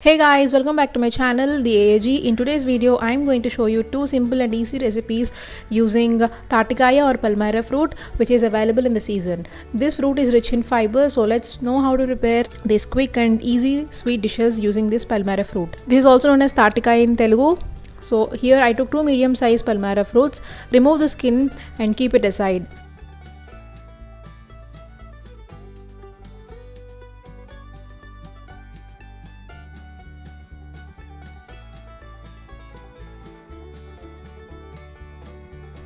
Hey guys, welcome back to my channel, the AAG. In today's video, I'm going to show you two simple and easy recipes using thatikaya or Palmyra fruit, which is available in the season. This fruit is rich in fiber, so let's know how to prepare these quick and easy sweet dishes using this Palmyra fruit. This is also known as thatikaya in Telugu. So here I took two medium-sized Palmyra fruits. Remove the skin and keep it aside.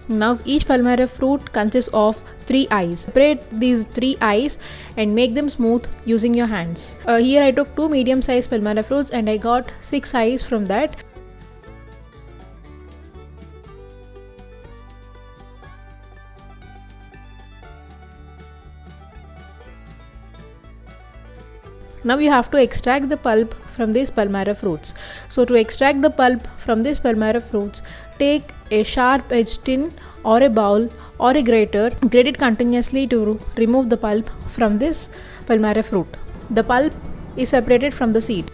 Now each Palmyra fruit consists of 3 eyes. Separate these 3 eyes and make them smooth using your hands. Here I took 2 medium sized Palmyra fruits and I got 6 eyes from that. Now you have to extract the pulp from these Palmyra fruits. So to extract the pulp from these Palmyra fruits, take a sharp edged tin or a bowl or a grater, grate it continuously to remove the pulp from this Palmyra fruit. The pulp is separated from the seed.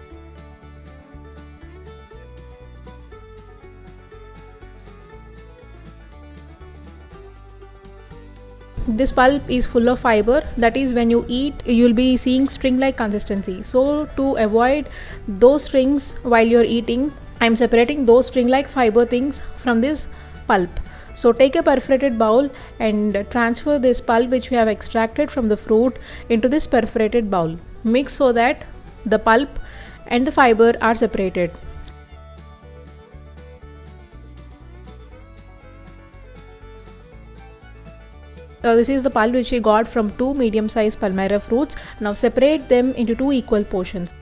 This pulp is full of fiber, that is when you eat you'll be seeing string like consistency. So to avoid those strings while you're eating, I'm separating those string like fiber things from this pulp. So take a perforated bowl and transfer this pulp which we have extracted from the fruit into this perforated bowl. Mix so that the pulp and the fiber are separated. This is the pulp which we got from 2 medium-sized Palmyra fruits. Now separate them into 2 equal portions.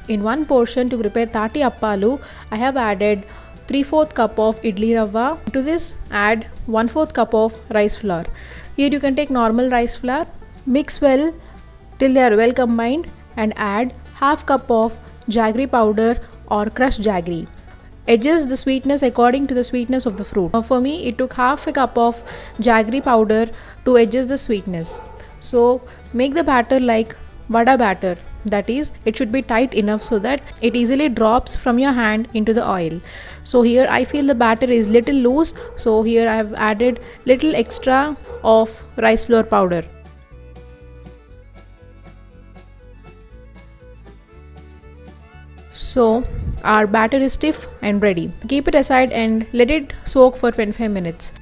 In one portion to prepare Thati Appalu, I have added 3/4 cup of Idli ravva. To this add 1/4 cup of rice flour. Here you can take normal rice flour. Mix well till they are well combined and add half cup of Jaggery powder or crushed Jaggery. Adjust the sweetness according to the sweetness of the fruit. Now for me it took half a cup of Jaggery powder to adjust the sweetness. So make the batter like vada batter, that is it should be tight enough so that it easily drops from your hand into the oil. So here I feel the batter is little loose, so here I have added little extra of rice flour powder. So our batter is stiff and ready. Keep it aside and let it soak for 25 minutes.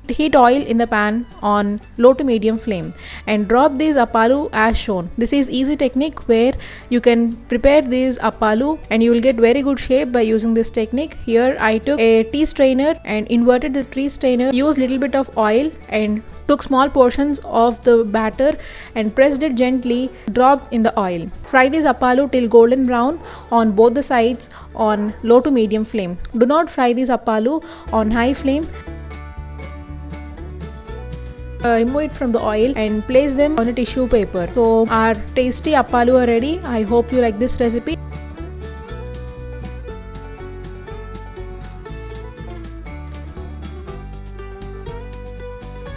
Heat oil in the pan on low to medium flame and drop these appalu as shown. This is easy technique where you can prepare these appalu and you will get very good shape by using this technique. Here I took a tea strainer and inverted the tea strainer, used little bit of oil and took small portions of the batter and pressed it gently, dropped in the oil. Fry this appalu till golden brown on both the sides on low to medium flame. Do not fry this appalu on high flame. Remove it from the oil and place them on a tissue paper. So our tasty appalu are ready. I hope you like this recipe.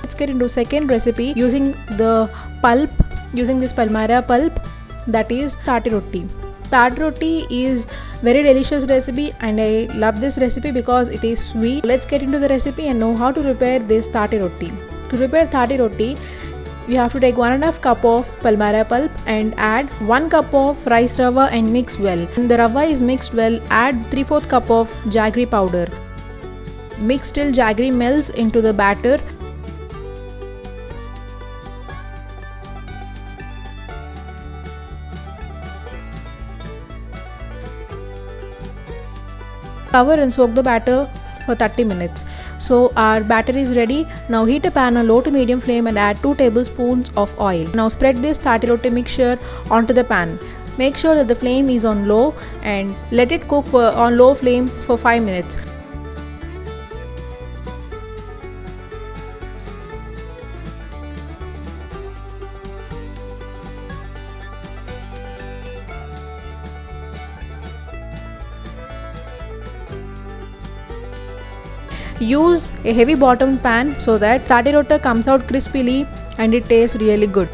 Let's get into second recipe using the pulp, using this Palmyra pulp, that is Thati Rotte. Thati Rotte is very delicious recipe and I love this recipe because it is sweet. Let's get into the recipe and know how to prepare this Thati Rotte. To prepare Thati Rotte, you have to take 1.5 cup of Palmyra pulp and add 1 cup of rice rava and mix well. When the rava is mixed well, add 3/4 cup of Jaggery powder. Mix till Jaggery melts into the batter. Cover and soak the batter for 30 minutes. So our batter is ready. Now heat a pan on low to medium flame and add 2 tablespoons of oil. Now spread this Thati Rotte mixture onto the pan. Make sure that the flame is on low and let it cook on low flame for 5 minutes. Use a heavy bottomed pan so that Thati Rotte comes out crispily and it tastes really good.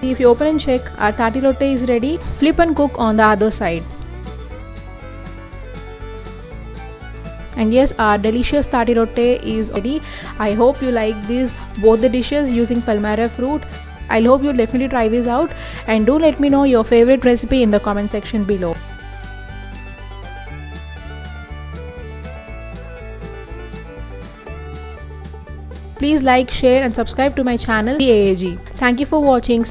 If you open and check, our Thati Rotte is ready. Flip and cook on the other side. And yes, our delicious Thati Rotte is ready. I hope you like both the dishes using Palmyra fruit. I hope you'll definitely try this out, and do let me know your favorite recipe in the comment section below. Please like, share and subscribe to my channel, the AAG. Thank you for watching.